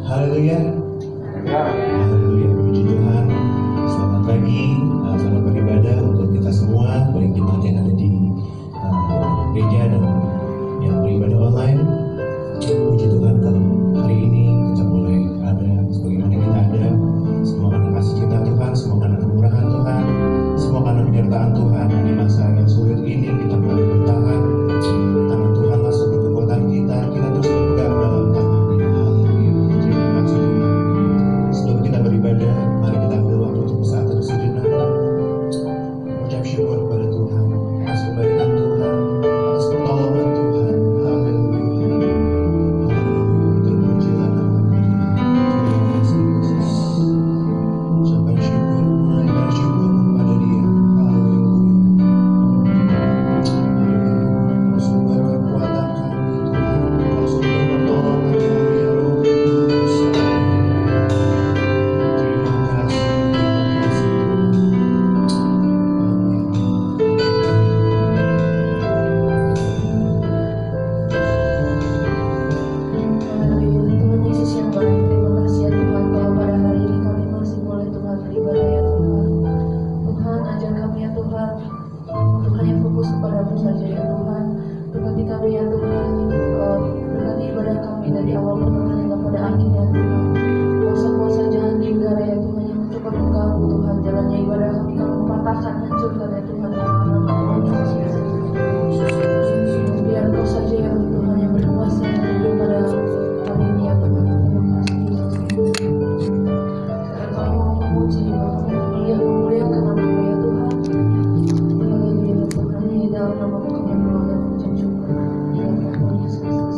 Haleluya. Haleluya. Puji Tuhan. Selamat pagi, selamat beribadah untuk kita semua, baik jemaat yang ada di gereja dan yang beribadah online. Puji Tuhan kalau hari ini kita boleh ada sebagaimana kita ada. Semua karena kasih cinta Tuhan, semua karena kemurahan Tuhan, semua karena penyertaan Tuhan. Di masa yang sulit ini kita boleh bertahan. Tangan Tuhanlah sumber kekuatan kita. Kita terus berpegang dalam tangan-Nya. Haleluya. Terima kasih Tuhan. Sebelum kita beribadah, mari kita ambil waktu untuk saat itu sejenak. Ucap syukur kepada Tuhan atas kebaikan Tuhan, atas pertolongan Tuhan. Haleluya. Haleluya. Terpujilah nama Tuhan. Terima kasih Yesus. Ucapkan syukur, menaikkan syukur kepada Dia. Haleluya. Kau sumber kekuatan kami Tuhan, Kau sumber pertolongan kami ya Roh Kudus. Terima kasih Tuhan. Haleluya, Tuhan Yesus yang baik, terima kasih ya Tuhan bahwa pada hari ini kami masih boleh Tuhan beribadah ya Tuhan. Tuhan ajar kami ya Tuhan, untuk hanya fokus kepadamu saja ya Tuhan. Berkati kami ya Tuhan, berkati ibadah kami dari awal pertengahan hingga pada akhirnya Tuhan. Kuasa-kuasa jahat di udara ya Tuhan yang mencoba mengganggu Tuhan jalannya ibadah kami, kami patahkan, hancurkan ya Tuhan dalam nama Tuhan Yesus. Biar Kau saja ya Tuhan yang berkuasa pada hari ini ya Tuhan. Terima kasih Yesus. Sekarang kami mau memuji, memuliakan nama-Mu ya Tuhan. Haleluya Tuhan, di dalam nama-Mu kami berdoa dan mengucap syukur. Di dalam nama Tuhan Yesus Kristus.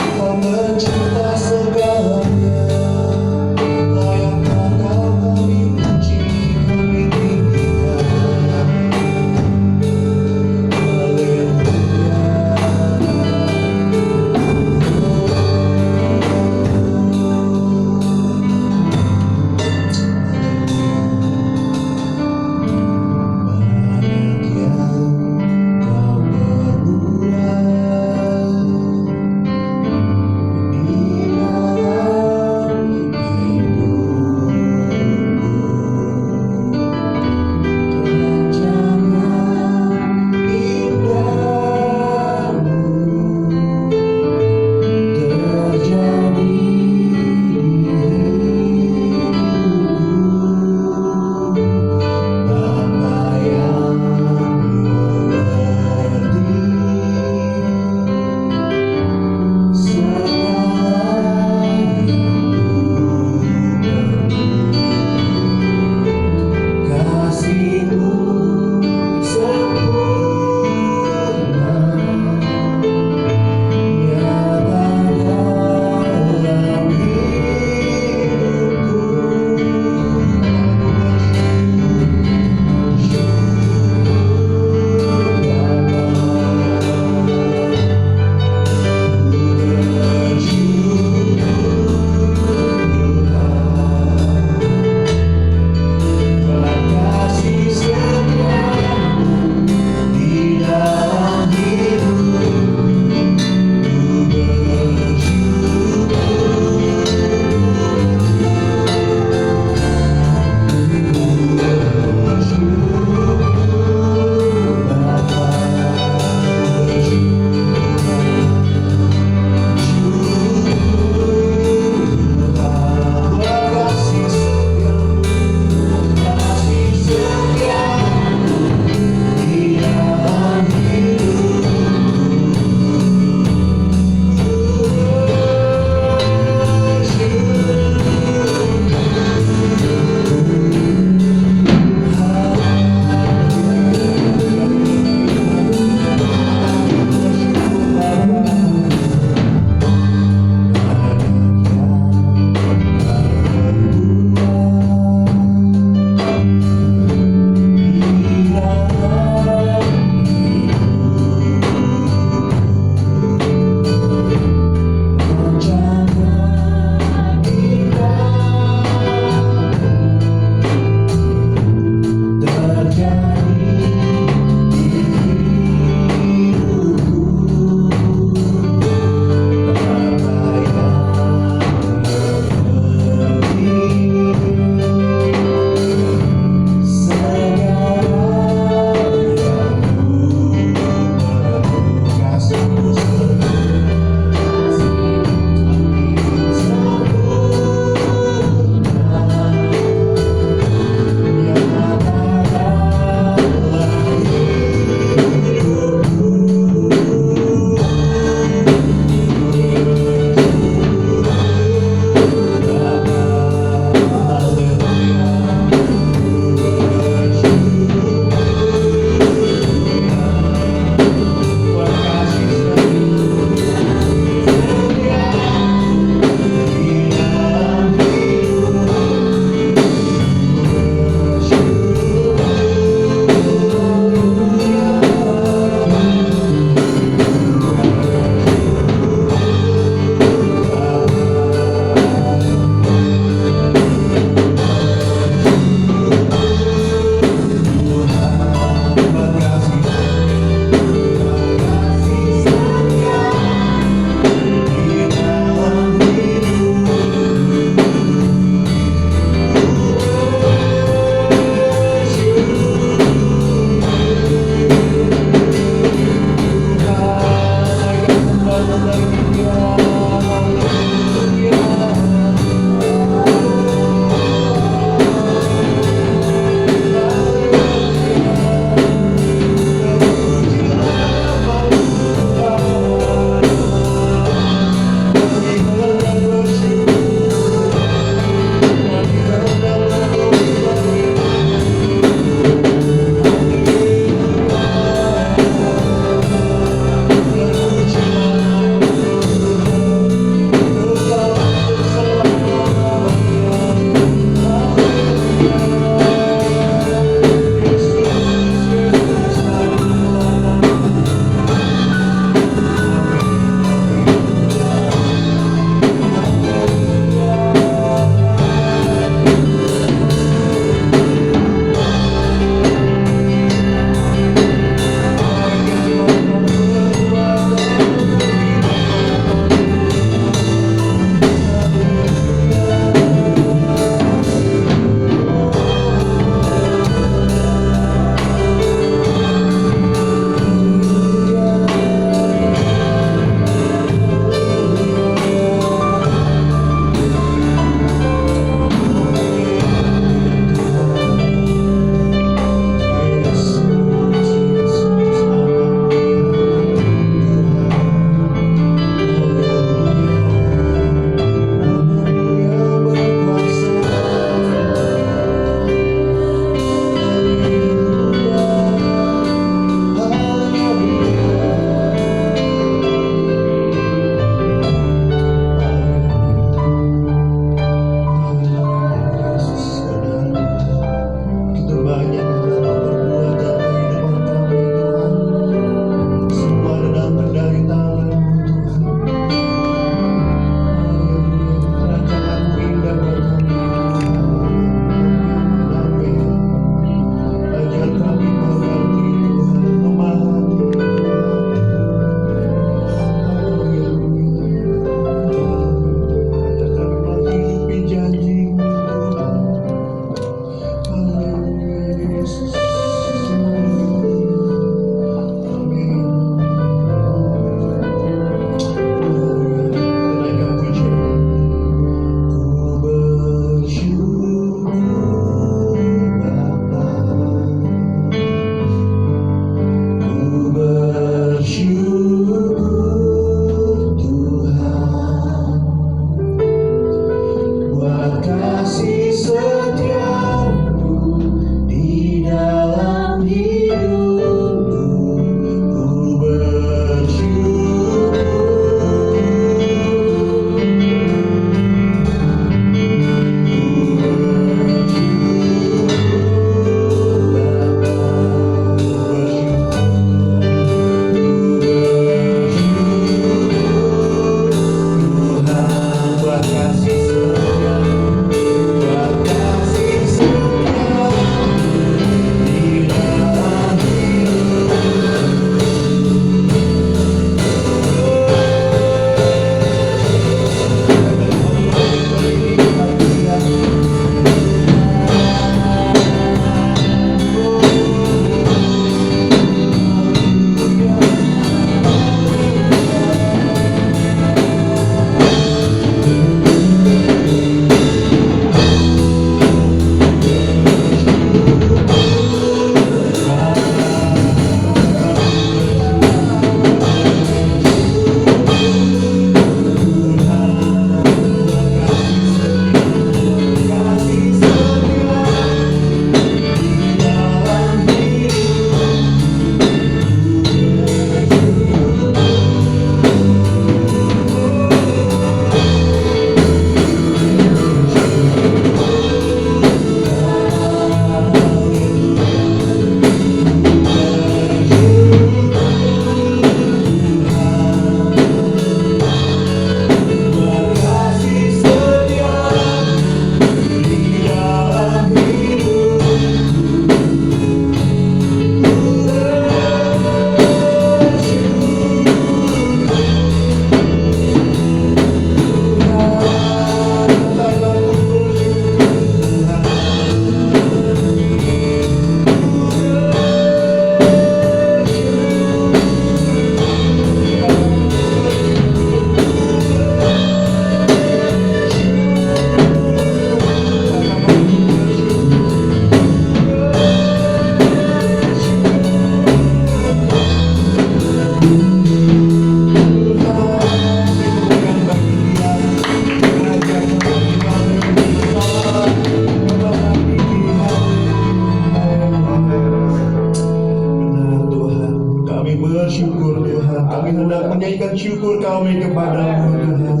Kami hendak menyanyikan syukur kami kepadamu Tuhan.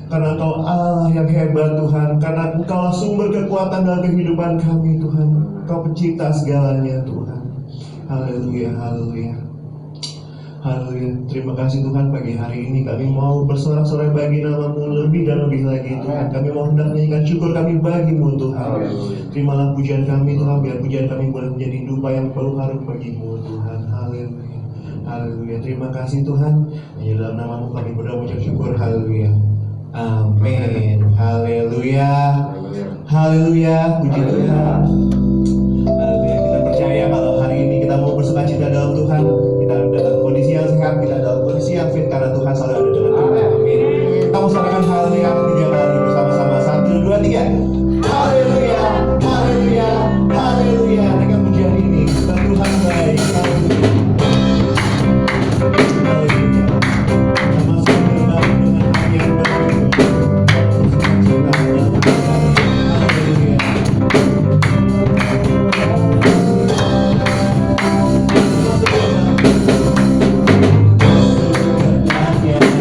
Karena Engkau Allah yang hebat Tuhan. Karena Engkau sumber kekuatan dalam kehidupan kami Tuhan. Engkau pencipta segalanya Tuhan. Haleluya, haleluya. Haleluya. Terima kasih Tuhan, pagi hari ini kami mau bersorak-sorai bagi nama-Mu lebih dan lebih lagi Tuhan. Kami mau hendak menyanyikan syukur kami bagi-Mu Tuhan. Terimalah pujian kami Tuhan, biar pujian kami boleh menjadi dupa yang penuh harum bagi-Mu Tuhan. Haleluya. Haleluya. Terima kasih Tuhan. Hanya dalam nama-Mu kami berdoa mengucap syukur. Haleluya. Amin. Haleluya. Haleluya. Puji Tuhan. Haleluya. Kita percaya kalau hari ini kita mau bersukacita dalam Tuhan. Kita dalam kondisi yang sehat, kita dalam kondisi yang fit karena Tuhan selalu ada dengan kita. Amin. Kita mau sampaikan haleluya 3 kali bersama-sama. 1, 2, 3. Haleluya. Haleluya. Haleluya. Dengan pujian ini kita Tuhan baik. Haleluya. Haleluya. Sama-sama berbalik dengan hati yang baik. Haleluya. Yeah.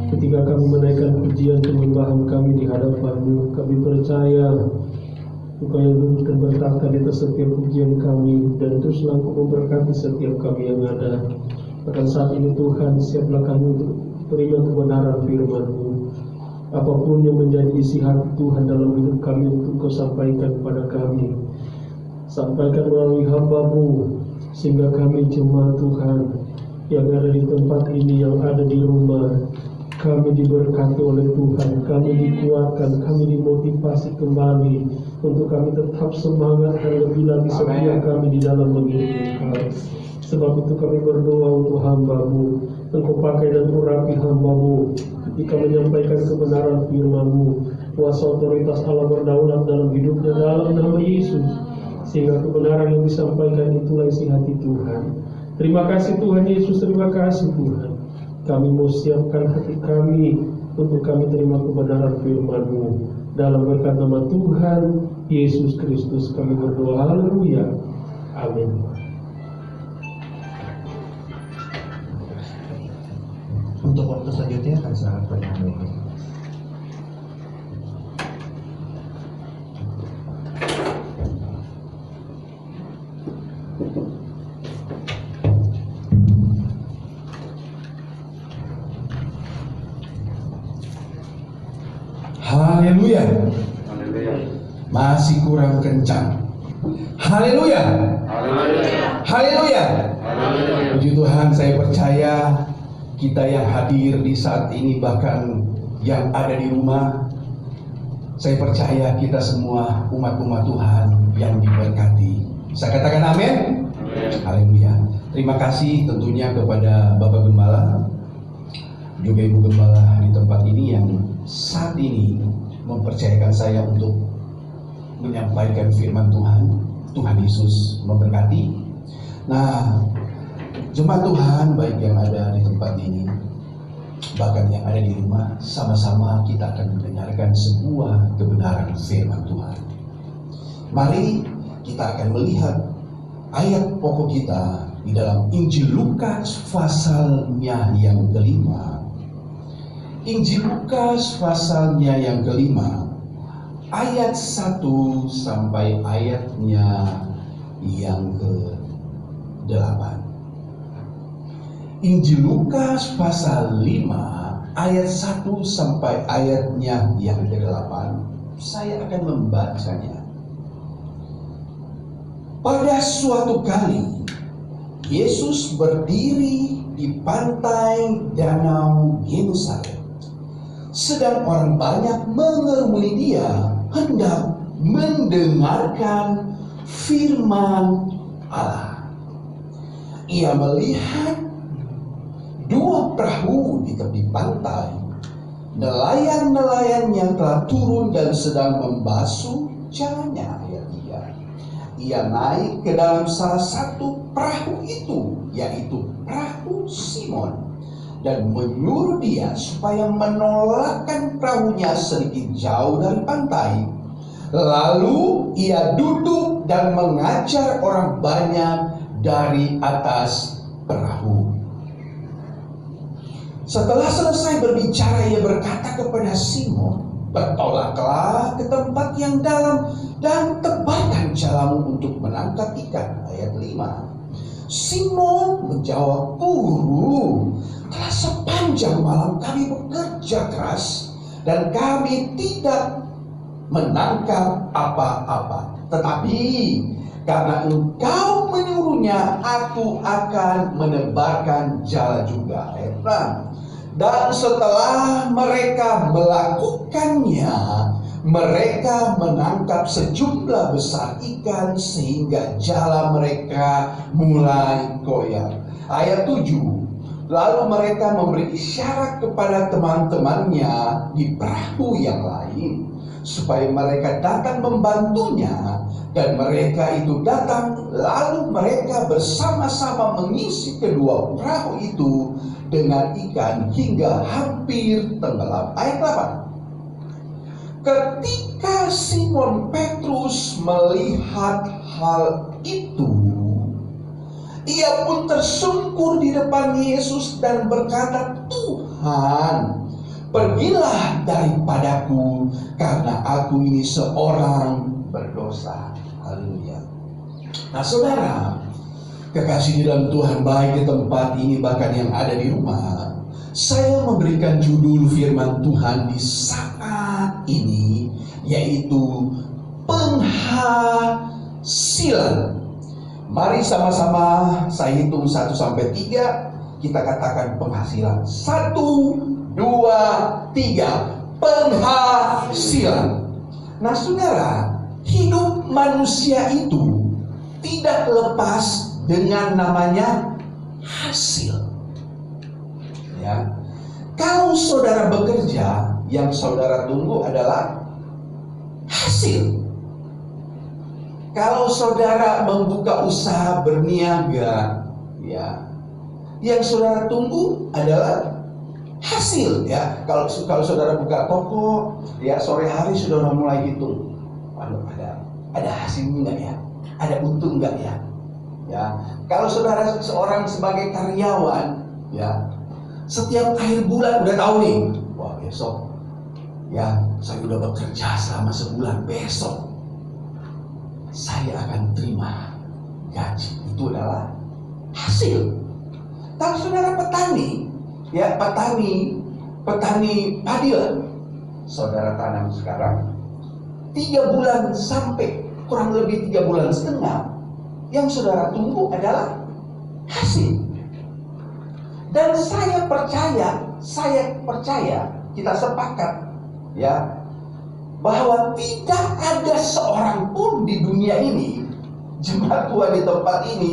Ketika kami menaikkan pujian penyembahan kami di hadapan-Mu, kami percaya Engkau yang duduk dan bertata di atas setiap pujian kami, dan teruslah Engkau memberkati setiap kami yang ada. Bahkan saat ini Tuhan, siaplah kami untuk terima kebenaran firman-Mu. Apapun yang menjadi isi hati Tuhan dalam hidup kami untuk Engkau sampaikan kepada kami, sampaikan melalui hamba-Mu, sehingga kami jemaat Tuhan yang ada di tempat ini, yang ada di rumah, kami diberkati oleh Tuhan, kami dikuatkan, kami dimotivasi kembali untuk kami tetap semangat dan lebih lagi setia kami di dalam mengikuti Engkau. Sebab itu kami berdoa untuk hamba-Mu, Engkau pakai dan urapi hamba-Mu ketika menyampaikan kebenaran firman-Mu. Kuasa otoritas Allah berdaulat dalam hidupnya dalam nama Yesus, sehingga kebenaran yang disampaikan itulah isi hati Tuhan. Terima kasih Tuhan Yesus, terima kasih Tuhan. Kami mau siapkan hati kami untuk kami terima kebenaran firman-Mu. Dalam berkat nama Tuhan Yesus Kristus kami berdoa, haleluya, amin. Untuk waktu selanjutnya akan serahkan kepada hamba. Haleluya. Masih kurang kencang. Haleluya. Haleluya. Puji Tuhan, saya percaya kita yang hadir di saat ini, bahkan yang ada di rumah, saya percaya kita semua umat-umat Tuhan yang diberkati. Saya katakan amin. Haleluya. Terima kasih tentunya kepada Bapak Gembala, juga Ibu Gembala di tempat ini yang saat ini mempercayakan saya untuk menyampaikan firman Tuhan. Tuhan Yesus memberkati. Nah, jemaat Tuhan baik yang ada di tempat ini, bahkan yang ada di rumah, sama-sama kita akan mendengarkan sebuah kebenaran firman Tuhan. Mari kita akan melihat ayat pokok kita di dalam Injil Lukas pasalnya yang kelima. Injil Lukas pasalnya yang kelima, ayat 1 sampai ayatnya yang ke-8. Injil Lukas pasal 5 ayat 1 sampai ayatnya yang ke-8. Saya akan membacanya. Pada suatu kali Yesus berdiri di pantai Danau Genesaret. Sedang orang banyak mengerumuni dia hendak mendengarkan firman Allah. Ia melihat dua perahu di tepi pantai. Nelayan-nelayan yang telah turun dan sedang membasuh jalannya. Ayat 3. Ia naik ke dalam salah satu perahu itu, yaitu perahu Simon, dan menyuruh dia supaya menolakkan perahunya sedikit jauh dari pantai. Lalu ia duduk dan mengajar orang banyak dari atas perahu. Setelah selesai berbicara, ia berkata kepada Simon, "Bertolaklah ke tempat yang dalam dan tebarkan jalamu untuk menangkap ikan." Ayat 5. Simon menjawab, "Guru, telah sepanjang malam kami bekerja keras dan kami tidak menangkap apa-apa. Tetapi karena Engkau menyuruhnya, aku akan menebarkan jala juga." Ayat 6. Dan setelah mereka melakukannya, mereka menangkap sejumlah besar ikan sehingga jala mereka mulai koyak. Ayat 7. Lalu mereka memberi isyarat kepada teman-temannya di perahu yang lain supaya mereka datang membantunya, dan mereka itu datang. Lalu mereka bersama-sama mengisi kedua perahu itu dengan ikan hingga hampir tenggelam. Ayat 8. Ketika Simon Petrus melihat hal itu, ia pun tersungkur di depan Yesus dan berkata, "Tuhan, pergilah daripadaku, karena aku ini seorang berdosa. Haleluya. Nah saudara, kekasih di dalam Tuhan, baik di tempat ini bahkan yang ada di rumah, saya memberikan judul firman Tuhan di saat ini, yaitu penghasilan. Mari sama-sama saya hitung 1 sampai 3, kita katakan penghasilan. 1, 2, 3, penghasilan. Nah saudara, hidup manusia itu tidak lepas dengan namanya hasil. Ya. Kalau saudara bekerja, yang saudara tunggu adalah hasil. Kalau saudara membuka usaha berniaga, ya, yang saudara tunggu adalah hasil. Ya, kalau saudara buka toko, ya sore hari saudara mulai hitung, waduh, ada hasilnya nggak ya? Ada untung nggak ya? Ya, kalau saudara seorang sebagai karyawan, ya, setiap akhir bulan udah tahu nih, wah besok, ya saya udah bekerja selama sebulan, besok saya akan terima gaji. Itu adalah hasil. Tapi saudara petani, ya petani padi lah, saudara tanam sekarang 3 bulan sampai kurang lebih 3 bulan setengah, yang saudara tunggu adalah hasil. Dan saya percaya kita sepakat, ya, bahwa tidak ada seorang pun di dunia ini, jemaat Tuhan di tempat ini,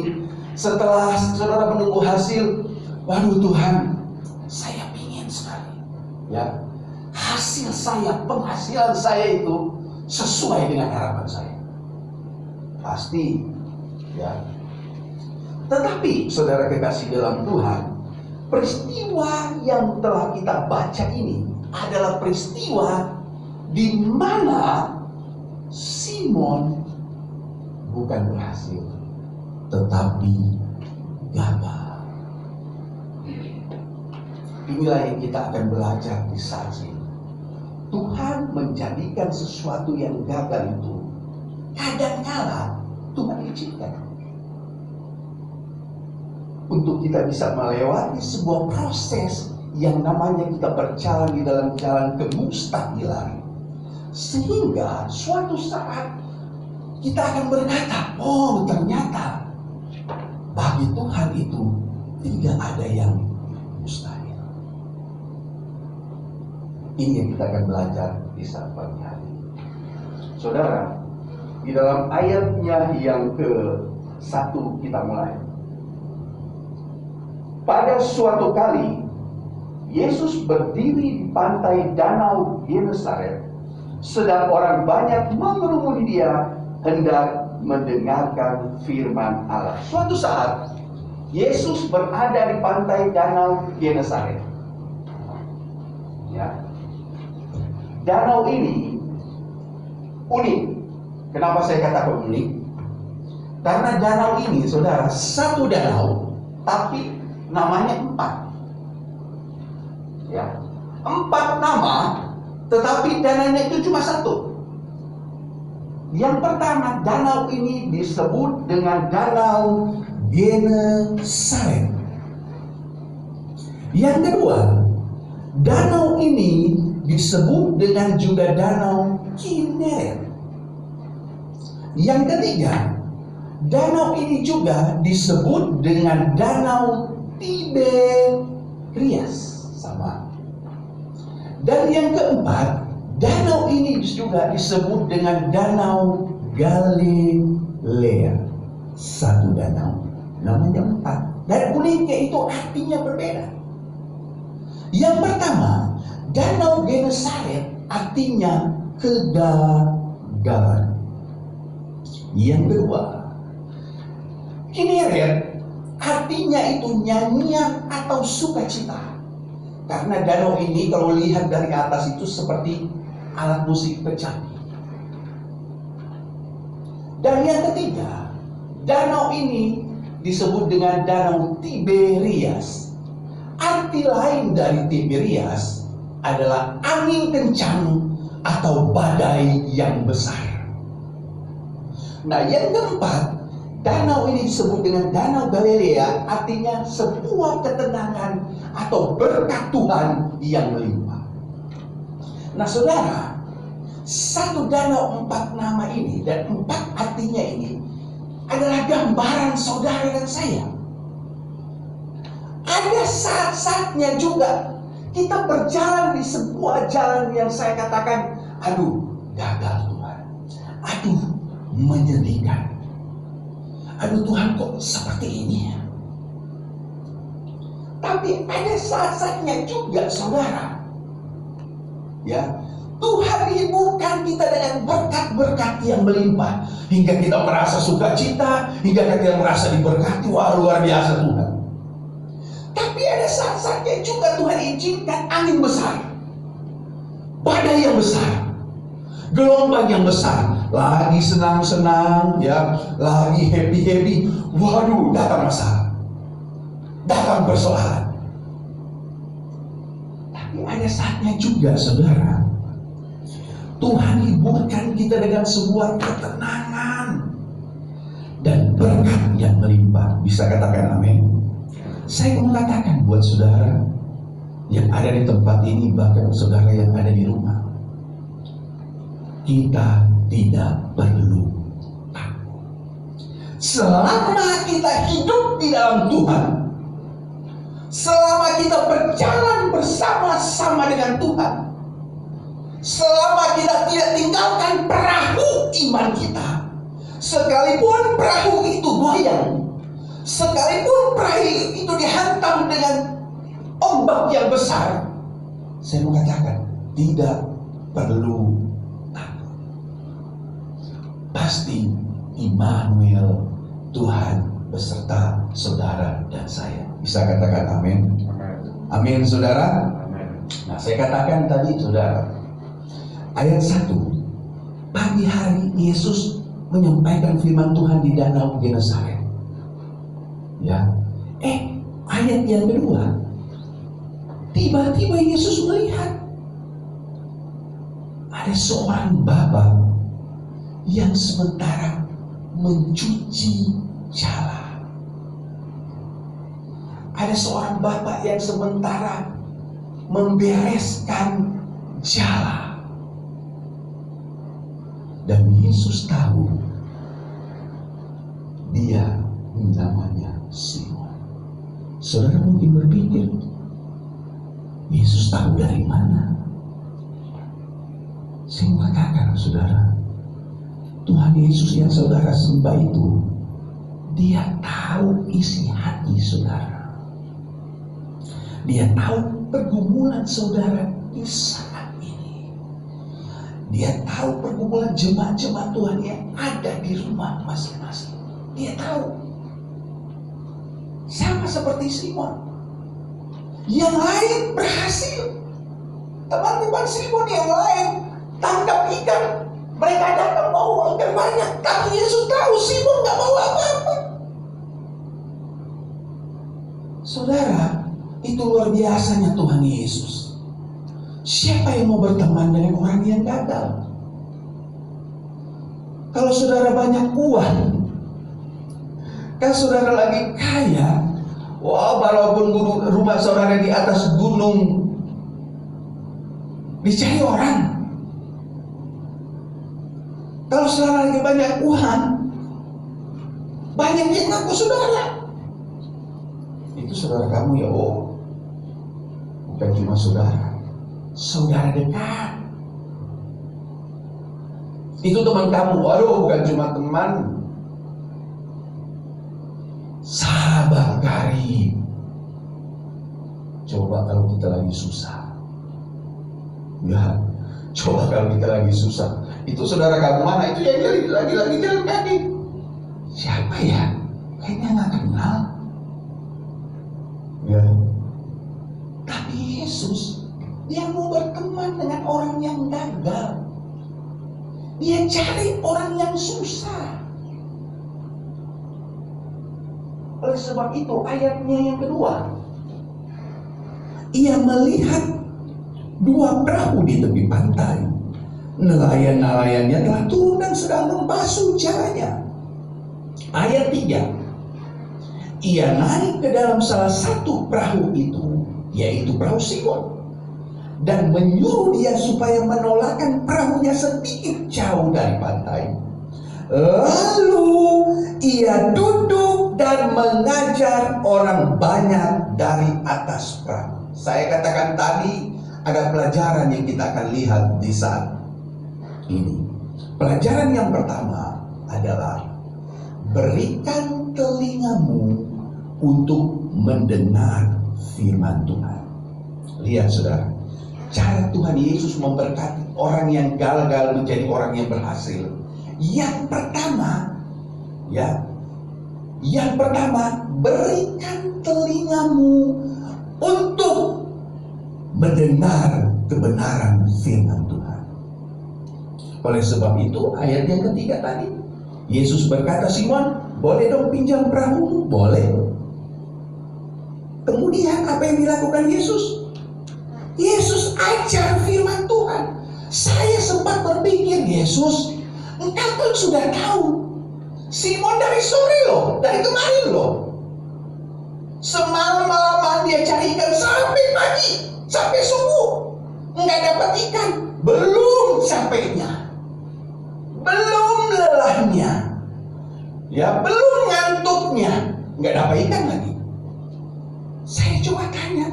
setelah saudara menunggu hasil, waduh Tuhan, saya ingin sekali, ya, hasil saya, penghasilan saya itu sesuai dengan harapan saya. Pasti, ya. Tetapi saudara kekasih dalam Tuhan, peristiwa yang telah kita baca ini adalah peristiwa di mana Simon bukan berhasil, tetapi gagal. Inilah yang kita akan belajar di saat ini. Tuhan menjadikan sesuatu yang gagal itu kadang-kala Tuhan izinkan untuk kita bisa melewati sebuah proses yang namanya kita berjalan di dalam jalan kemustahilan, sehingga suatu saat kita akan berkata, oh ternyata bagi Tuhan itu tidak ada yang mustahil. Ini yang kita akan belajar di saat pagi hari. Saudara, di dalam ayatnya yang ke-1 kita mulai. Pada suatu kali Yesus berdiri di pantai danau Genesaret, sedang orang banyak mengerumuni dia hendak mendengarkan firman Allah. Suatu saat Yesus berada di pantai danau Genesaret. Ya. Danau ini unik. Kenapa saya katakan unik? Karena danau ini, saudara, satu danau, tapi namanya 4. Ya, 4 nama, tetapi danaunya itu cuma 1. Yang pertama, danau ini disebut dengan danau Genesaret. Yang kedua, danau ini disebut dengan juga danau Kineret. Yang ketiga, danau ini juga disebut dengan danau Tiberias. Sama. Dan yang keempat, danau ini juga disebut dengan danau Galilea. Satu danau, namanya 4. Dan uniknya itu artinya berbeda. Yang pertama, danau Genesaret artinya kegagalan. Yang kedua, Kineret artinya itu nyanyian atau sukacita. Karena danau ini kalau lihat dari atas itu seperti alat musik kecapi. Dan yang ketiga, danau ini disebut dengan danau Tiberias. Arti lain dari Tiberias adalah angin kencang atau badai yang besar. Nah, yang keempat, danau ini disebut dengan Danau Galilea, artinya sebuah ketenangan atau berkat Tuhan yang melimpah. Nah, saudara, satu danau 4 nama ini dan 4 artinya ini adalah gambaran saudara dan saya. Ada saat-saatnya juga kita berjalan di sebuah jalan yang saya katakan, aduh, gagal Tuhan. Aduh, menyedihkan. Aduh Tuhan, kok seperti ini ya? Tapi ada saat-saatnya juga saudara, ya, Tuhan hiburkan kita dengan berkat-berkat yang melimpah hingga kita merasa sukacita, hingga kita merasa diberkati. Wah, luar biasa Tuhan. Tapi ada saat-saatnya juga Tuhan izinkan angin besar, badai yang besar, gelombang yang besar. Lagi senang-senang, ya, lagi happy-happy. Waduh, datang masalah, datang persoalan. Tapi ada saatnya juga saudara, Tuhan hiburkan kita dengan sebuah ketenangan dan berkat yang melimpah. Bisa katakan amin? Saya mau katakan buat saudara yang ada di tempat ini, bahkan saudara yang ada di rumah, kita tidak perlu takut. Selama kita hidup di dalam Tuhan, selama kita berjalan bersama-sama dengan Tuhan, selama kita tidak tinggalkan perahu iman kita, sekalipun perahu itu goyang, sekalipun perahu itu dihantam dengan ombak yang besar, saya mau katakan tidak perlu takut. Pasti Immanuel, Tuhan beserta saudara dan saya. Bisa katakan amin? Amin saudara. Nah, saya katakan tadi saudara, ayat 1, pagi hari Yesus menyampaikan firman Tuhan di Danau Genesaret. Ya, ayat yang kedua, tiba-tiba Yesus melihat ada seorang bapa yang sementara mencuci jala. Ada seorang bapa yang sementara membereskan jala. Dan Yesus tahu dia namanya Simon. Saudara mungkin berpikir, Yesus tahu dari mana? Saya mengatakan saudara, Tuhan Yesus yang saudara sembah itu, dia tahu isi hati saudara. Dia tahu pergumulan saudara di saat ini. Dia tahu pergumulan jemaat-jemaat Tuhan yang ada di rumah masing-masing. Dia tahu. Sama seperti Simon. Yang lain berhasil. Teman-teman Simon yang lain tangkap ikan, mereka datang bawa ikan banyak. Tapi Yesus tahu Simon gak bawa apa-apa. Saudara, itu luar biasanya Tuhan Yesus. Siapa yang mau berteman dengan orang yang gagal? Kalau saudara banyak uang, kalau saudara lagi kaya, wah, walaupun rumah saudara di atas gunung dicari orang. Kalau saudara lagi banyak uang, banyak yang ngaku saudara. Itu saudara kamu ya, bukan cuma saudara, saudara dekat. Itu teman kamu, waduh, bukan cuma teman, sahabat karib. Coba kalau kita lagi susah, ya, coba kalau kita lagi susah, itu saudara kamu mana? Itu yang lagi jalan kaki. Siapa ya? Kayaknya nggak kenal. Ya. Tapi Yesus, dia mau berteman dengan orang yang gagal. Dia cari orang yang susah. Oleh sebab itu ayatnya yang kedua, ia melihat 2 perahu di tepi pantai. Nelayan-nelayannya telah turun dan sedang membasuh jalannya. Ayat 3. Ia naik ke dalam salah satu perahu itu, yaitu perahu Simon, dan menyuruh dia supaya menolakkan perahunya sedikit jauh dari pantai. Lalu ia duduk dan mengajar orang banyak dari atas perahu. Saya katakan tadi ada pelajaran yang kita akan lihat di saat ini. Pelajaran yang pertama adalah berikan telingamu untuk mendengar firman Tuhan. Lihat saudara, cara Tuhan Yesus memberkati orang yang gagal menjadi orang yang berhasil. Yang pertama, berikan telingamu untuk mendengar kebenaran firman Tuhan. Oleh sebab itu, ayat yang ketiga tadi, Yesus berkata, Simon, boleh dong pinjam perahu? Boleh. Kemudian apa yang dilakukan Yesus? Yesus ajar firman Tuhan. Saya sempat berpikir, Yesus, engkau kan sudah tahu Simon dari sore loh, dari kemarin loh. Semalam-malaman dia cari ikan sampai pagi, sampai subuh, nggak dapat ikan. Belum capeknya, belum lelahnya, ya belum ngantuknya, nggak dapat ikan lagi. Saya coba tanya,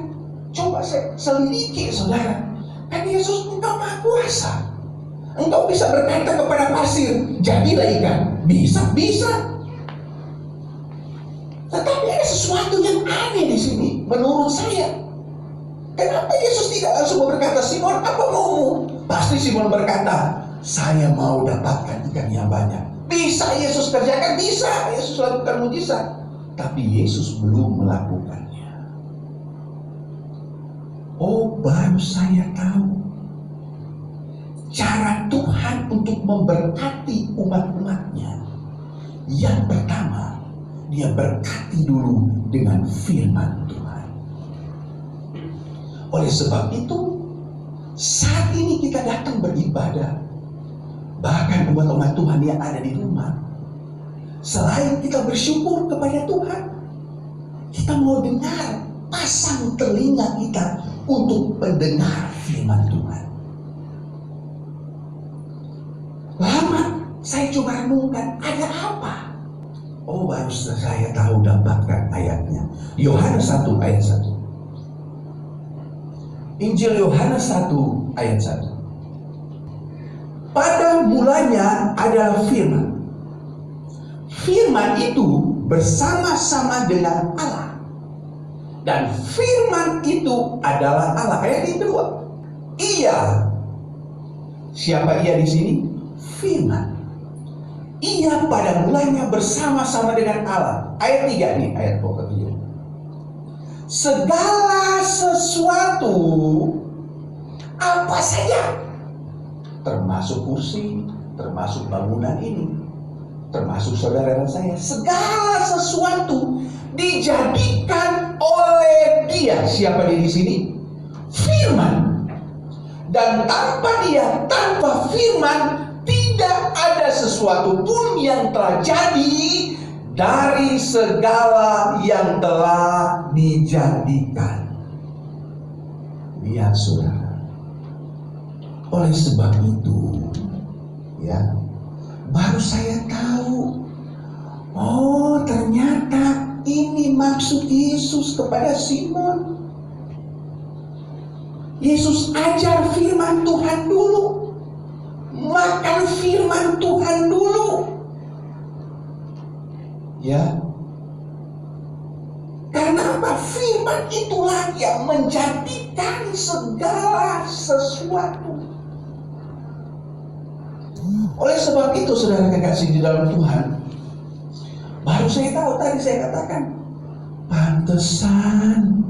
coba saya selidiki saudara. Kan Yesus, engkau maha kuasa, engkau bisa berkata kepada pasir, jadilah ikan. Bisa. Tetapi ada sesuatu yang aneh di sini menurut saya. Kenapa Yesus tidak langsung berkata, Simon, apa maumu? Pasti Simon berkata, saya mau dapatkan ikan yang banyak. Bisa Yesus kerjakan? Bisa Yesus lakukan mujizat. Tapi Yesus belum melakukannya. Oh, baru saya tahu cara Tuhan untuk memberkati umat-umatnya. Yang pertama, dia berkati dulu dengan firman Tuhan. Oleh sebab itu, saat ini kita datang beribadah, bahkan umat-umat Tuhan yang ada di rumah, selain kita bersyukur kepada Tuhan, kita mau dengar, pasang telinga kita untuk mendengar firman Tuhan. Lama saya coba renungkan, ada apa? Oh, baru saya tahu dapatkan ayatnya. Yohanes 1 ayat 1. Injil Yohanes 1 ayat 1. Pada mulanya adalah firman. Firman itu bersama-sama dengan Allah. Dan firman itu adalah Allah. Ayat yang kedua. Ia. Siapa ia di sini? Firman. Ia pada mulanya bersama-sama dengan Allah. Ayat 3 nih, ayat pokok 3. Segala sesuatu apa saja, termasuk kursi, termasuk bangunan ini, termasuk saudara dan saya, segala sesuatu dijadikan oleh Dia. Siapa dia di sini? Firman. Dan tanpa Dia, tanpa firman, tidak ada sesuatu pun yang telah jadi dari segala yang telah dijadikan. Lihat saudara. Oleh sebab itu, ya, baru saya tahu, oh ternyata ini maksud Yesus kepada Simon. Yesus ajar firman Tuhan dulu. Makan firman Tuhan dulu. Ya. Karena apa? Firman itulah yang menjadikan segala sesuatu. Oleh sebab itu, saudara kekasih di dalam Tuhan, baru saya tahu tadi saya katakan, pantesan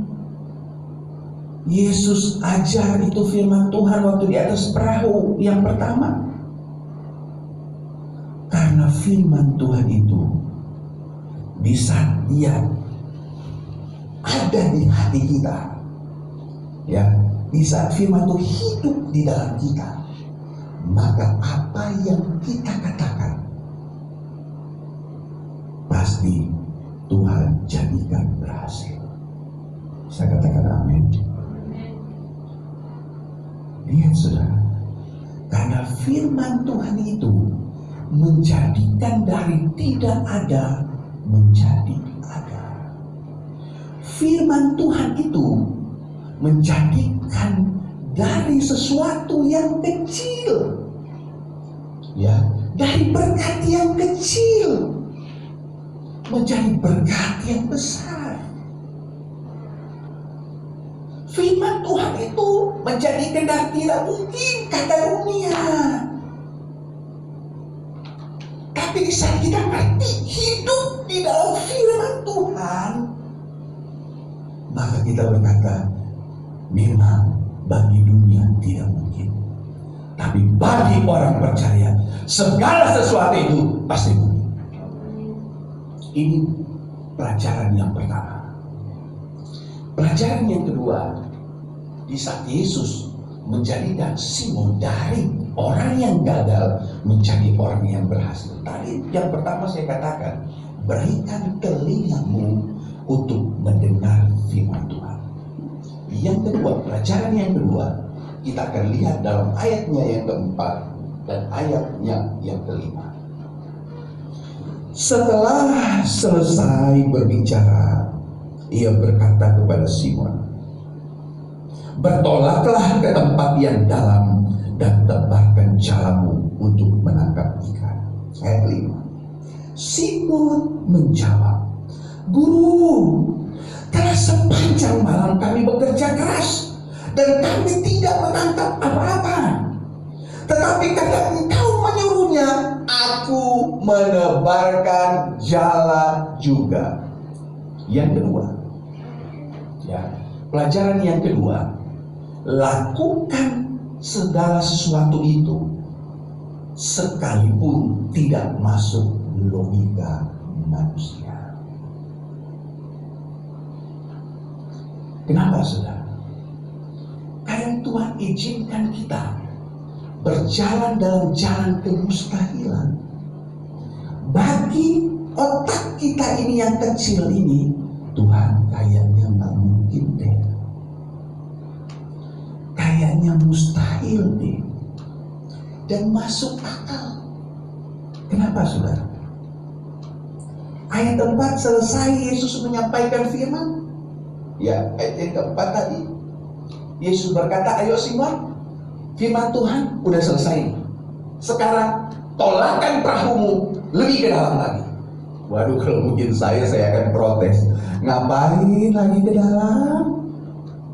Yesus ajar itu firman Tuhan waktu di atas perahu yang pertama. Karena firman Tuhan itu bisa dia ada di hati kita, ya, di saat firman itu hidup di dalam kita, maka apa yang kita katakan pasti Tuhan jadikan berhasil. Saya katakan amin. Lihat saudara, karena firman Tuhan itu menjadikan dari tidak ada menjadi ada. Firman Tuhan itu menjadikan dari sesuatu yang kecil, ya, dari berkat yang kecil menjadi berkat yang besar. Firman Tuhan itu menjadikan dari tidak mungkin kata dunia. Tapi di saat kita mati hidup di dalam firman Tuhan, maka kita berkata, memang bagi dunia tidak mungkin, tapi bagi orang percaya segala sesuatu itu pasti mungkin. Ini pelajaran yang pertama. Pelajaran yang kedua, di saat Yesus menjadikan Simon dari orang yang gagal menjadi orang yang berhasil. Tadi yang pertama saya katakan, berikan telingamu untuk mendengar firman Tuhan. Yang kedua, pelajaran yang kedua, kita akan lihat dalam ayatnya yang keempat dan ayatnya yang kelima. Setelah selesai berbicara, ia berkata kepada Simon, bertolaklah ke tempat yang dalam dan tebarkan jalamu untuk menangkap ikan. Ayat 5. Simon menjawab, Guru, telah sepanjang malam kami bekerja keras dan kami tidak menangkap apa-apa. Tetapi karena engkau menyuruhnya, aku menebarkan jala juga. Yang kedua, ya, pelajaran yang kedua, lakukan segala sesuatu itu sekalipun tidak masuk logika manusia. Kenapa saudara? Karena Tuhan izinkan kita berjalan dalam jalan kemustahilan. Bagi otak kita ini yang kecil ini, Tuhan kayaknya nggak mungkin deh, kayaknya mustahil deh, dan masuk akal. Kenapa saudara? Ayat 4 selesai Yesus menyampaikan firman. Ya, ayat yang keempat tadi Yesus berkata, ayo Simon, firman Tuhan udah selesai. Sekarang tolakkan perahumu lebih ke dalam lagi. Waduh, kalau mungkin saya akan protes. Ngapain lagi ke dalam?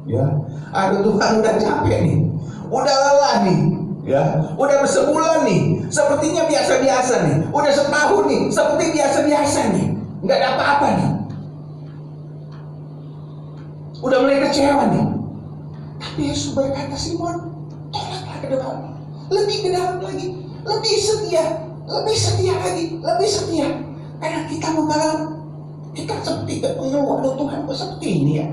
Ya, aduh Tuhan udah capek nih, udah lelah nih, ya, udah bersebulan nih, sepertinya biasa-biasa nih, udah setahun nih, seperti biasa-biasa nih, nggak ada apa-apa nih, udah mulai kecewa nih. Tapi Yesus berkata, Simon, tolaklah ke dalam, lebih ke dalam lagi, lebih setia lagi, lebih setia. Karena kita mengalami, kita seperti mengeluh, Tuhan kok seperti ini ya.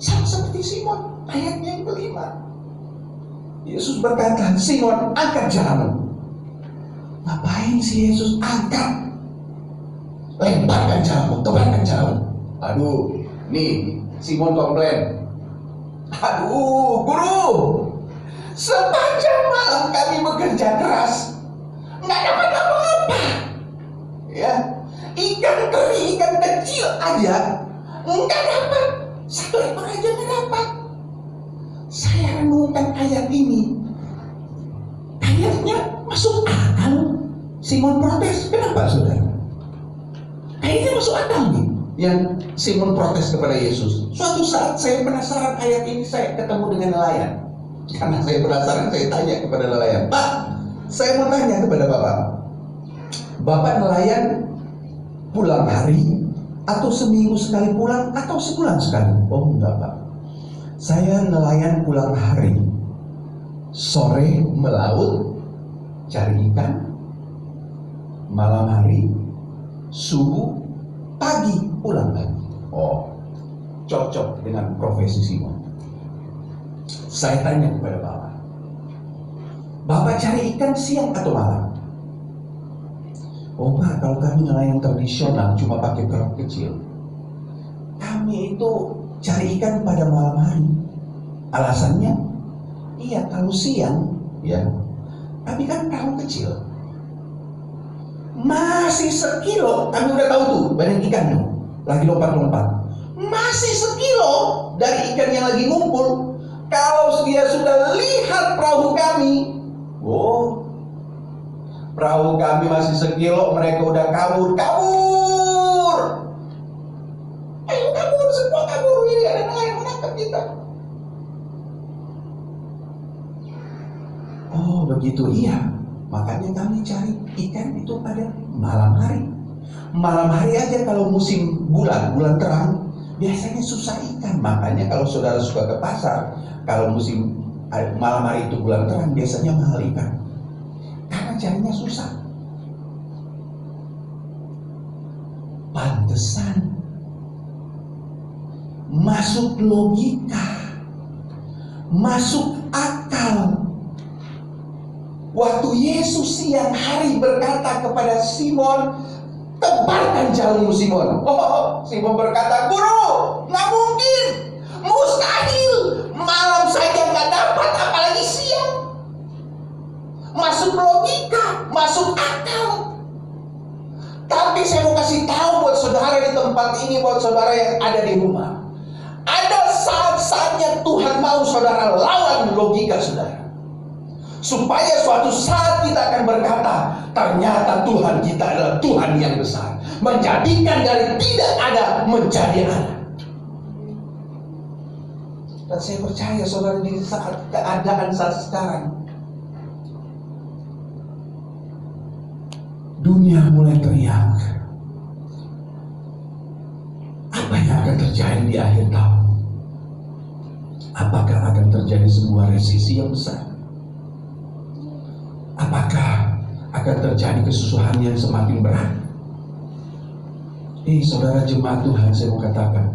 Sama seperti Simon, ayatnya yang kelima. Yesus berkata, Simon, angkat jalamu. Ngapain sih Yesus angkat? Lemparkan jalamu, tebarkan jalamu. Aduh, nih Simon komplain. Aduh, Guru, sepanjang malam kami bekerja keras, nggak dapat apa-apa. Ya, ikan teri, ikan kecil aja nggak dapat. Satu ekor aja nggak dapat. Saya renungkan ayat ini, ayatnya masuk akal. Simon protes, kenapa saudara? Ayatnya masuk akal nih. Yang Simon protes kepada Yesus. Suatu saat saya penasaran ayat ini, saya ketemu dengan nelayan. Karena saya penasaran, saya tanya kepada nelayan, Pak, saya mau tanya kepada Bapak nelayan pulang hari atau seminggu sekali pulang atau sebulan sekali? Oh enggak Pak, saya nelayan pulang hari, sore melaut cari ikan, malam hari, subuh, pagi pulang lagi. Oh, cocok dengan profesi Simon. Saya tanya kepada Bapak, Bapak cari ikan siang atau malam? Oh Pak, kalau kami nelayan tradisional cuma pakai perahu kecil, kami itu cari ikan pada malam hari. Alasannya, iya kalau siang, ya, tapi kan perahu kecil, masih sekilo, kami udah tahu tuh banyak ikan tuh, lagi lompat-lompat, masih sekilo dari ikan yang lagi ngumpul. Kalau dia sudah lihat perahu kami, oh, perahu kami masih sekilo, mereka udah kabur. Ayo kabur, semua kabur, ini ada nelayan menangkap kita. Oh begitu, iya. Makanya kami cari ikan itu pada malam hari. Malam hari aja kalau musim bulan terang, biasanya susah ikan. Makanya kalau saudara suka ke pasar, kalau musim malam hari itu bulan terang, biasanya mahal ikan. Karena carinya susah. Pantesan masuk logika, masuk akal. Waktu Yesus siang hari berkata kepada Simon, tebarkan jalurmu Simon. Oh, Simon berkata, Guru, nggak mungkin, mustahil, malam saja nggak dapat, apalagi siang. Masuk logika, masuk akal. Tapi saya mau kasih tahu buat saudara di tempat ini, buat saudara yang ada di rumah, ada saat-saatnya Tuhan mau saudara lawan logika saudara, supaya suatu saat kita akan berkata, ternyata Tuhan kita adalah Tuhan yang besar, menjadikan dari tidak ada menjadi ada. Dan saya percaya saudara di saat keadaan saat sekarang, dunia mulai teriak, apa yang akan terjadi di akhir tahun? Apakah akan terjadi sebuah resesi yang besar? Apakah akan terjadi kesusahan yang semakin berat? Saudara jemaat Tuhan, saya mau katakan,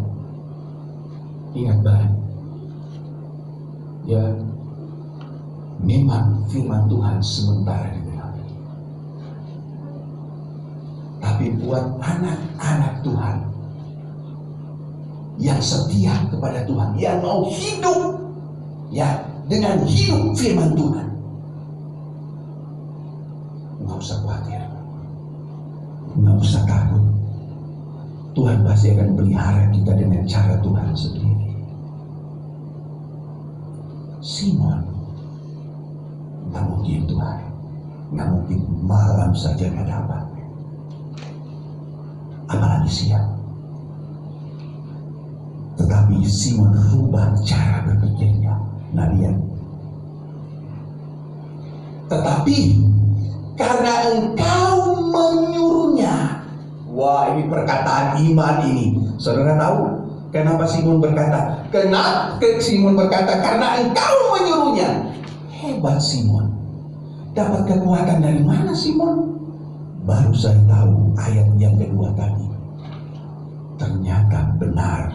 ingat baik, ya, memang firman Tuhan sementara digenapi. Tapi buat anak-anak Tuhan yang setia kepada Tuhan, yang mau hidup, ya, dengan hidup firman Tuhan, nggak usah khawatir, nggak usah takut. Tuhan pasti akan pelihara kita dengan cara Tuhan sendiri. Simon nggak mungkin Tuhan, nggak mungkin malam saja nggak dapat, apalagi siang. Tetapi Simon rubah cara berpikirnya. Nah lihat, tetapi karena engkau menyuruhnya. Wah, ini perkataan iman ini. Saudara tahu kenapa Simon berkata? Simon berkata karena engkau menyuruhnya. Hebat Simon. Dapat kekuatan dari mana Simon? Baru saya tahu ayat yang kedua tadi. Ternyata benar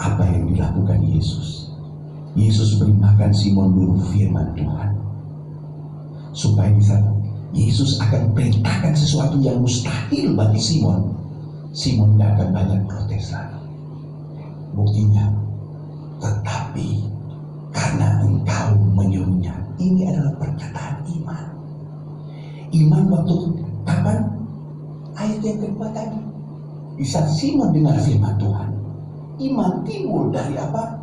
apa yang dilakukan Yesus. Yesus beri makan Simon dulu firman Tuhan, supaya di saat Yesus akan perintahkan sesuatu yang mustahil bagi Simon, Simon tidak akan banyak protes lagi. Buktinya, tetapi karena engkau menyuruhnya. Ini adalah perkataan iman. Iman waktu kapan? Ayat yang kedua tadi. Di saat Simon dengar firman Tuhan, iman timbul dari apa?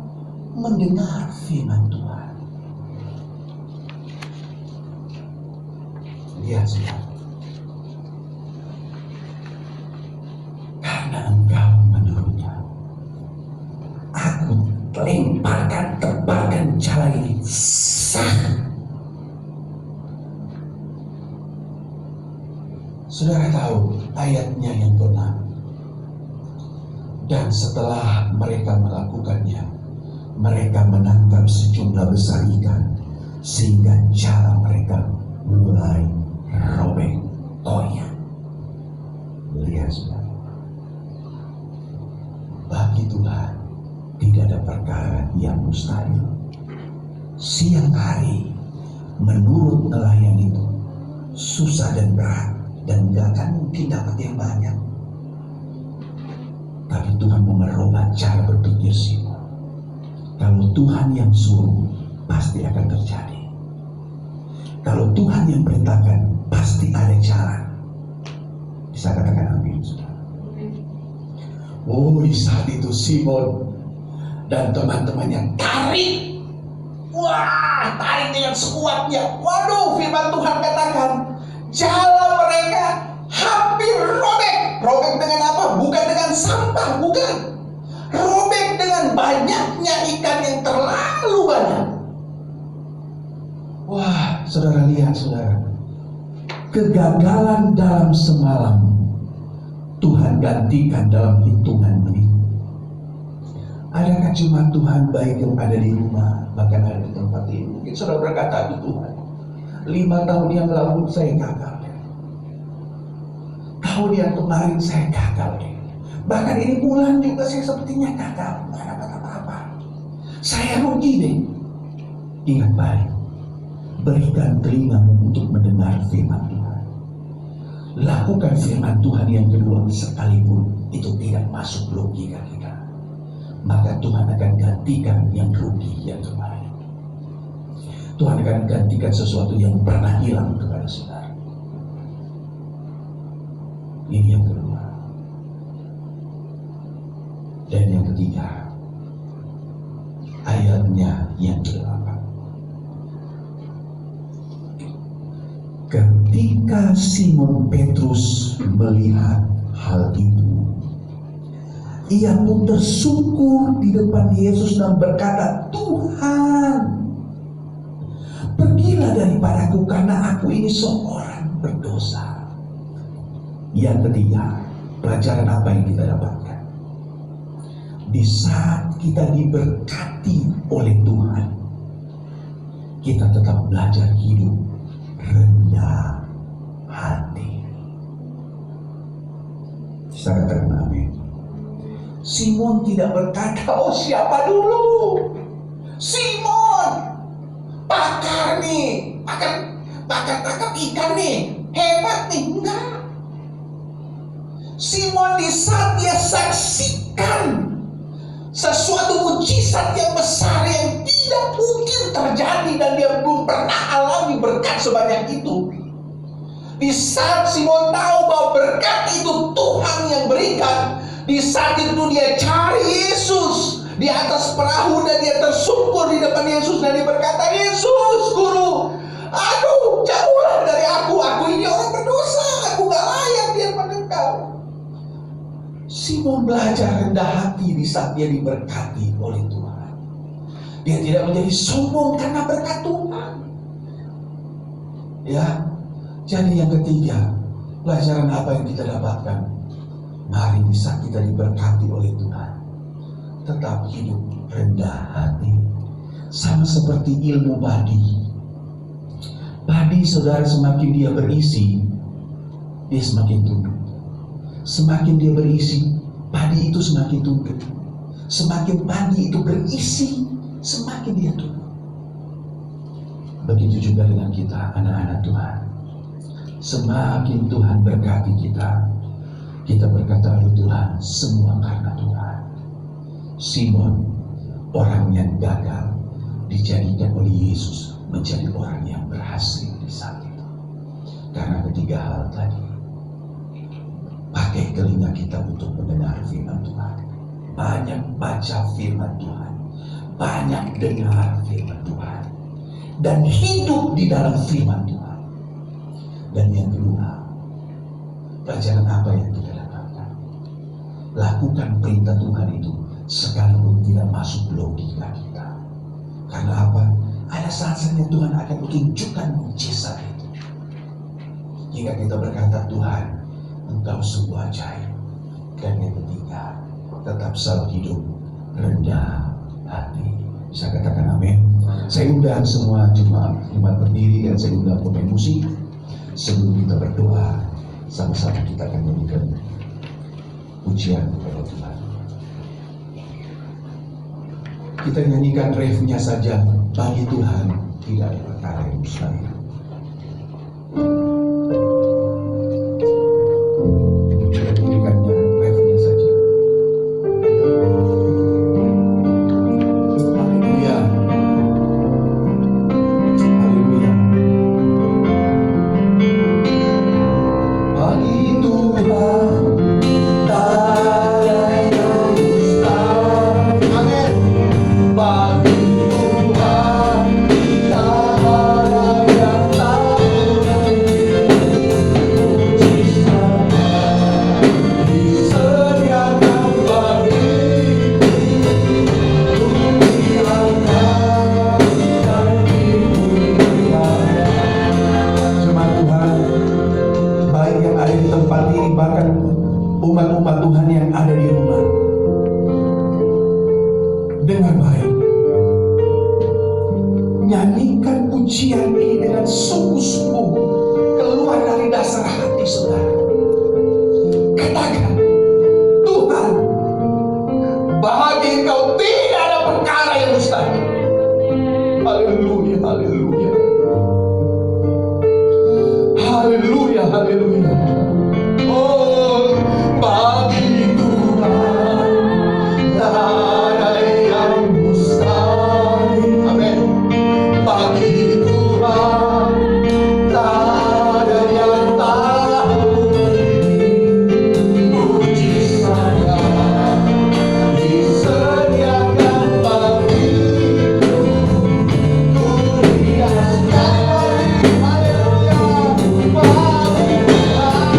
Mendengar firman Tuhan. Lihat saudara, karena engkau menyuruhnya, aku tebarkan jala ini sah. Saudara tahu ayatnya yang ke-6. Dan setelah mereka melakukannya, mereka menangkap sejumlah besar ikan, sehingga jala mereka mulai robek koyak. Lihat saudara, Bagi Tuhan tidak ada perkara yang mustahil. Siang hari menurut nelayan itu susah dan berat dan gak akan mungkin dapat yang banyak. Tapi Tuhan mau merubah cara berpikir Simon. Kalau Tuhan yang suruh, pasti akan terjadi. Kalau Tuhan yang perintahkan, pasti ada jalan. Bisa katakan amin, saudara. Oh, di saat itu Simon dan teman-temannya tarik. Wah, tarik dengan sekuatnya. Waduh, firman Tuhan katakan, jalan mereka hampir robek. Robek dengan apa? Bukan dengan sampah, bukan. Robek dengan banyaknya ikan yang terlalu banyak. Wah, saudara lihat, saudara. Kegagalan dalam semalam Tuhan gantikan dalam hitungan menit. Adakah cuma Tuhan baik yang ada di rumah, bahkan ada di tempat ini? Mungkin saudara berkata, aduh Tuhan, 5 tahun yang lalu saya gagal. Tahun yang kemarin saya gagal. Bahkan ini bulan juga saya sepertinya gagal. Nggak dapat apa-apa. Saya rugi deh. Ingat baik, berikan telingamu untuk mendengar firman Tuhan. Lakukan firman Tuhan yang kedua sekalipun itu tidak masuk logika kita. Maka Tuhan akan gantikan yang rugi yang kemarin. Tuhan akan gantikan sesuatu yang pernah hilang kepada saudara. Ini yang kedua. Dan yang ketiga, ayatnya yang ke-8. Ketika Simon Petrus melihat hal itu, ia pun tersungkur di depan Yesus dan berkata, Tuhan, pergilah daripadaku karena aku ini seorang berdosa. Yang ketiga, pelajaran apa yang kita dapatkan? Di saat kita diberkati oleh Tuhan, kita tetap belajar hidup rendah hati. Saya katakan amin. Simon tidak berkata, oh siapa dulu? Simon, pakar nih, pakar tangkap ikan nih, hebat nih. Enggak. Simon di saat dia saksikan sesuatu mujizat yang besar yang tidak mungkin terjadi dan dia belum pernah alami berkat sebanyak itu. Di saat Simon tahu bahwa berkat itu Tuhan yang berikan, di saat itu dia cari Yesus di atas perahu dan dia tersungkur di depan Yesus dan dia berkata, Yesus, Guru, aduh, jauhlah dari aku ini orang berdosa, aku gak layak di hadapan Engkau. Simon belajar rendah hati di saat dia diberkati oleh Tuhan. Dia tidak menjadi sombong karena berkat Tuhan. Ya, jadi yang ketiga, pelajaran apa yang kita dapatkan? Mari di saat kita diberkati oleh Tuhan, tetap hidup rendah hati. Sama seperti ilmu padi. Padi, saudara, semakin dia berisi, dia semakin tumbuh. Semakin dia berisi, padi itu semakin tumbuh. Semakin padi itu berisi, semakin dia tumbuh. Begitu juga dengan kita, anak-anak Tuhan. Semakin Tuhan berkati kita, kita berkata, aduh Tuhan, semua karena Tuhan. Simon, orang yang gagal, dijadikan oleh Yesus menjadi orang yang berhasil di saat itu. Karena ketiga hal tadi. Pakai telinga kita untuk mendengar firman Tuhan. Banyak baca firman Tuhan. Banyak dengar firman Tuhan. Dan hidup di dalam firman Tuhan. Dan yang kedua, pelajaran apa yang kita dapatkan? Lakukan perintah Tuhan itu sekalipun tidak masuk logika kita. Karena apa? Ada saat-saatnya Tuhan akan menunjukkan mujizat itu. Hingga kita berkata, Tuhan, Engkau sungguh ajaib. Dan yang ketiga, tetap selalu hidup rendah hati. Bisa katakan amin. Saya undang semua jemaat berdiri dan saya undang pemain musik. Sebelum kita berdoa, sama-sama kita akan menyanyikan pujian kepada Tuhan. Kita nyanyikan refnya saja, bagi Tuhan tidak ada perkara yang mustahil. Kita nyanyikannya refnya saja. Haleluya, haleluya. Bagi Tuhan tak ada yang mustahil. Amin. Bagi Tuhan tak ada yang tak mungkin. Mujizatnya disediakan bagiku. Ku diangkat dan dimuliakan. Jemaat Tuhan, baik yang ada di tempat ini, bahkan umat-umat Tuhan yang ada di rumah, dengar baik, nyanyikan pujian ini dengan sungguh-sungguh keluar dari dasar hati saudara. Katakan, Tuhan, bagi Engkau tidak ada perkara yang mustahil. Haleluya, haleluya, haleluya, haleluya. Oh, bagi Tuhan tak ada yang mustahil. Amin. Bagi Tuhan tak ada yang tak mungkin. Mujizatnya disediakan bagiku. Ku diangkat. Haleluya. Bagi Tuhan.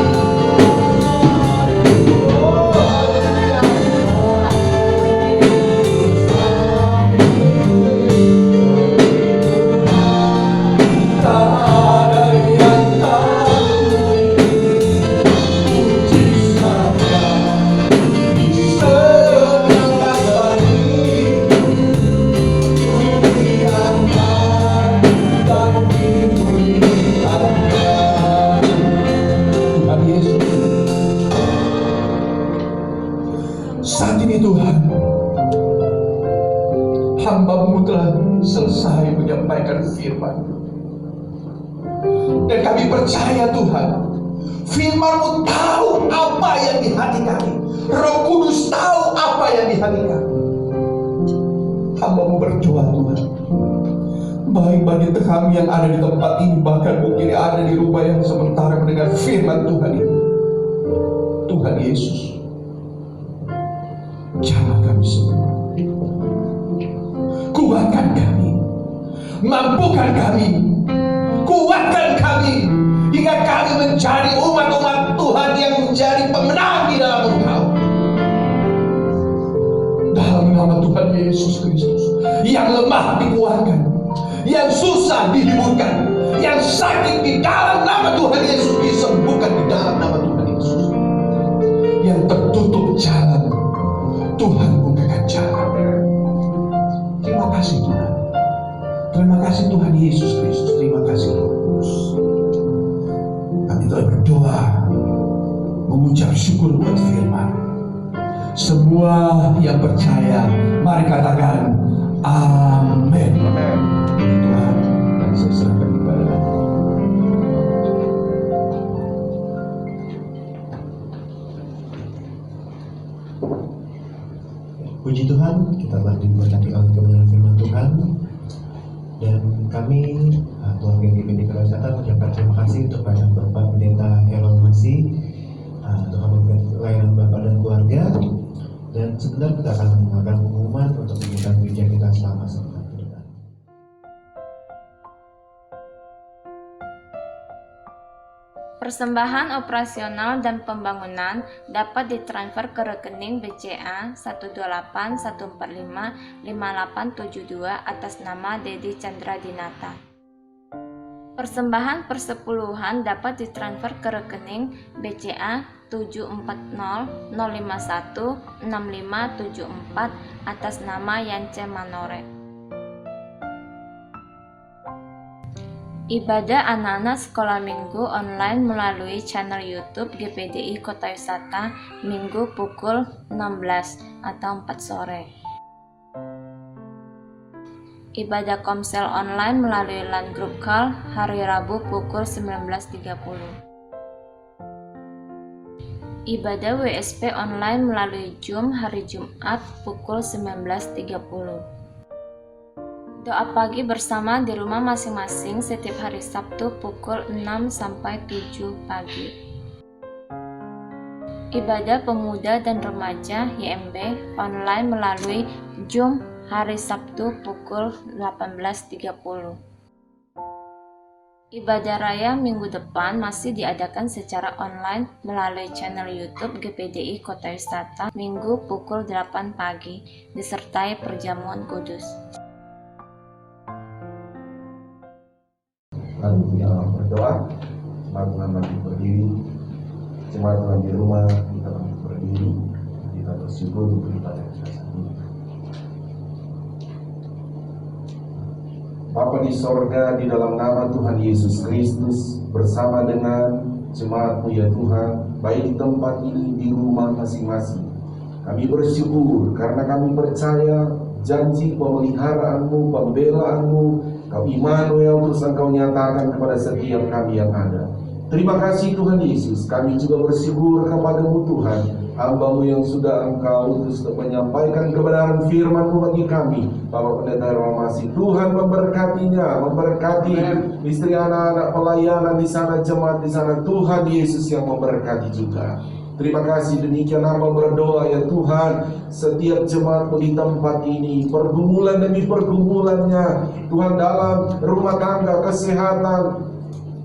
Oh, haleluya. Tak ada yang tak mungkin. Mujizatnya disediakan bagiku. Ku diangkat dan dimuliakan. Tuhan Yesus, saat ini Tuhan, hamba-Mu telah selesai menyampaikan firman. Dan kami percaya Tuhan, firman-Mu tahu apa yang di hati kami. Roh Kudus tahu apa yang di hati kami. Hamba-Mu berdoa Tuhan, baik bagi kami yang ada di tempat ini, bahkan mungkin yang ada di rumah yang sementara mendengar firman Tuhan ini. Tuhan Yesus, jamah kami semua. Kuatkan kami, mampukan kami, kuatkan kami, hingga kami menjadi umat-umat Tuhan yang menjadi pemenang di dalam Engkau. Dalam nama Tuhan Yesus Kristus, yang lemah dikuatkan, yang susah dihiburkan, yang sakit di dalam nama Tuhan Yesus disembuhkan di dalam nama Tuhan Yesus. Yang tertutup jalan, Tuhan bukakan jalan. Terima kasih Tuhan. Terima kasih Tuhan Yesus Kristus. Terima kasih Roh Kudus. Kami telah berdoa, mengucap syukur buat firman. Semua yang percaya, mari katakan amin. Tuhan, dan saya serahkan kepada Puji Tuhan, kita telah diberkati oleh kebenaran firman Tuhan. Dan kami, Tuhan GGPD Kelautan, mengucapkan terima kasih kepada Bapak Pendeta Errol Masih, Tuhan memberkati layanan Bapak dan keluarga. Dan sebentar kita akan mendengarkan pengumuman untuk kegiatan gereja kita selama sepekan ke depan. Persembahan operasional dan pembangunan dapat ditransfer ke rekening BCA 181455872 atas nama Dedi Chandra Dinata. Persembahan persepuluhan dapat ditransfer ke rekening BCA 7400516574 atas nama Yance Manore. Ibadah anak-anak sekolah minggu online melalui channel YouTube GPDI Kota Wisata Minggu pukul 16 atau 4 sore. Ibadah komsel online melalui LAN Group Call hari Rabu pukul 19.30. Ibadah WSP online melalui Zoom hari Jumat pukul 19.30. Doa pagi bersama di rumah masing-masing setiap hari Sabtu pukul 6 sampai 7 pagi. Ibadah pemuda dan remaja YMB online melalui Zoom hari Sabtu pukul 18.30. Ibadah raya minggu depan masih diadakan secara online melalui channel YouTube GPDI Kota Wisata Minggu pukul 8 pagi disertai perjamuan kudus. Lalu kita berdoa, jemaat Tuhan berdiri, jemaat Tuhan di rumah kita berdiri, kita bersyukur untuk ibadah kita saat ini. Bapa di sorga, di dalam nama Tuhan Yesus Kristus, bersama dengan jemaat-Mu ya Tuhan, baik di tempat ini, di rumah masing-masing, kami bersyukur karena kami percaya janji pemeliharaanmu, pembelaanmu, Kau Immanuel terus Engkau nyatakan kepada setiap kami yang ada. Terima kasih Tuhan Yesus, kami juga bersyukur kepadamu Tuhan, hamba-Mu yang sudah Engkau utus untuk menyampaikan kebenaran firman-Mu bagi kami. Bapak Pendeta Reformasi, Tuhan memberkatinya, memberkati istri anak-anak pelayanan di sana, jemaat di sana, Tuhan Yesus yang memberkati juga. Terima kasih, demikian hamba berdoa ya Tuhan, setiap jemaat di tempat ini, pergumulan demi pergumulannya Tuhan, dalam rumah tangga, kesehatan,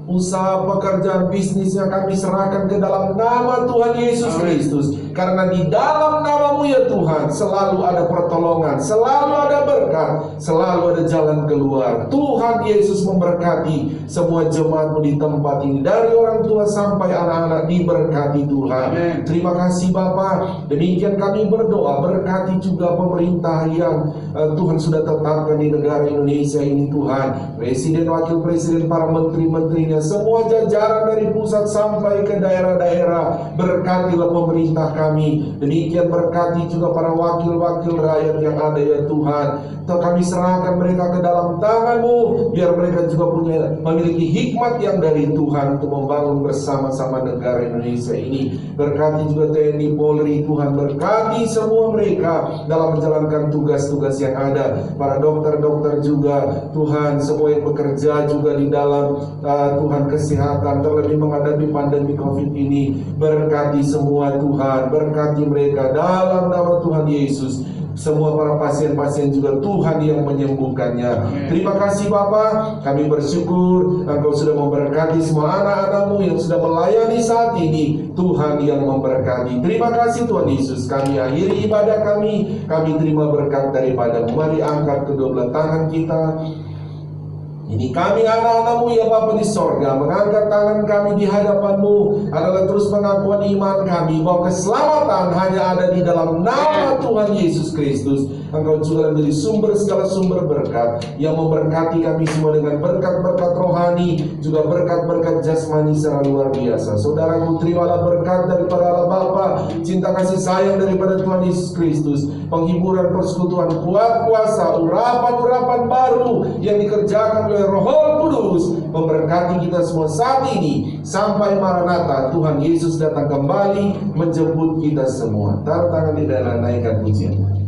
usaha, pekerjaan, bisnisnya kami serahkan ke dalam nama Tuhan Yesus Kristus. Karena di dalam nama-Mu ya Tuhan selalu ada pertolongan, selalu ada berkat, selalu ada jalan keluar. Tuhan Yesus memberkati semua jemaat-Mu di tempat ini, dari orang tua sampai anak-anak diberkati Tuhan. Amen. Terima kasih Bapa. Demikian kami berdoa, berkati juga pemerintah yang Tuhan sudah tetapkan di negara Indonesia ini Tuhan. Presiden, wakil presiden, para menteri-menterinya, semua jajaran dari pusat sampai ke daerah-daerah, berkatilah pemerintah kami. Demikian berkati juga para wakil-wakil rakyat yang ada ya Tuhan. Kami serahkan mereka ke dalam tangan-Mu, biar mereka juga memiliki hikmat yang dari Tuhan untuk membangun bersama-sama negara Indonesia ini. Berkati juga TNI Polri Tuhan, berkati semua mereka dalam menjalankan tugas-tugas yang ada. Para dokter-dokter juga Tuhan, semua yang bekerja juga di dalam Tuhan kesehatan, terlebih menghadapi pandemi COVID ini. Berkati semua Tuhan, berkati mereka dalam nama Tuhan Yesus. Semua para pasien-pasien juga Tuhan yang menyembuhkannya. Terima kasih Bapa, kami bersyukur Engkau sudah memberkati semua anak-anak-Mu yang sudah melayani saat ini. Tuhan yang memberkati. Terima kasih Tuhan Yesus. Kami akhiri ibadah kami terima berkat daripada-Mu. Mari angkat kedua belah tangan kita. Ini kami anak-anak-Mu ya Bapa di sorga, mengangkat tangan kami di hadapan-Mu adalah terus pengakuan iman kami bahwa keselamatan hanya ada di dalam nama Tuhan Yesus Kristus. Engkau juga menjadi sumber segala sumber berkat yang memberkati kami semua dengan berkat-berkat rohani, juga berkat-berkat jasmani secara luar biasa. Saudaraku, terimalah berkat daripada Allah Bapa, cinta kasih sayang daripada Tuhan Yesus Kristus, penghiburan persekutuan kuat kuasa, urapan-urapan baru yang dikerjakan oleh Roh Kudus memberkati kita semua saat ini sampai Maranatha Tuhan Yesus datang kembali menjemput kita semua. Taruh tangan di dalam, naikkan pujian.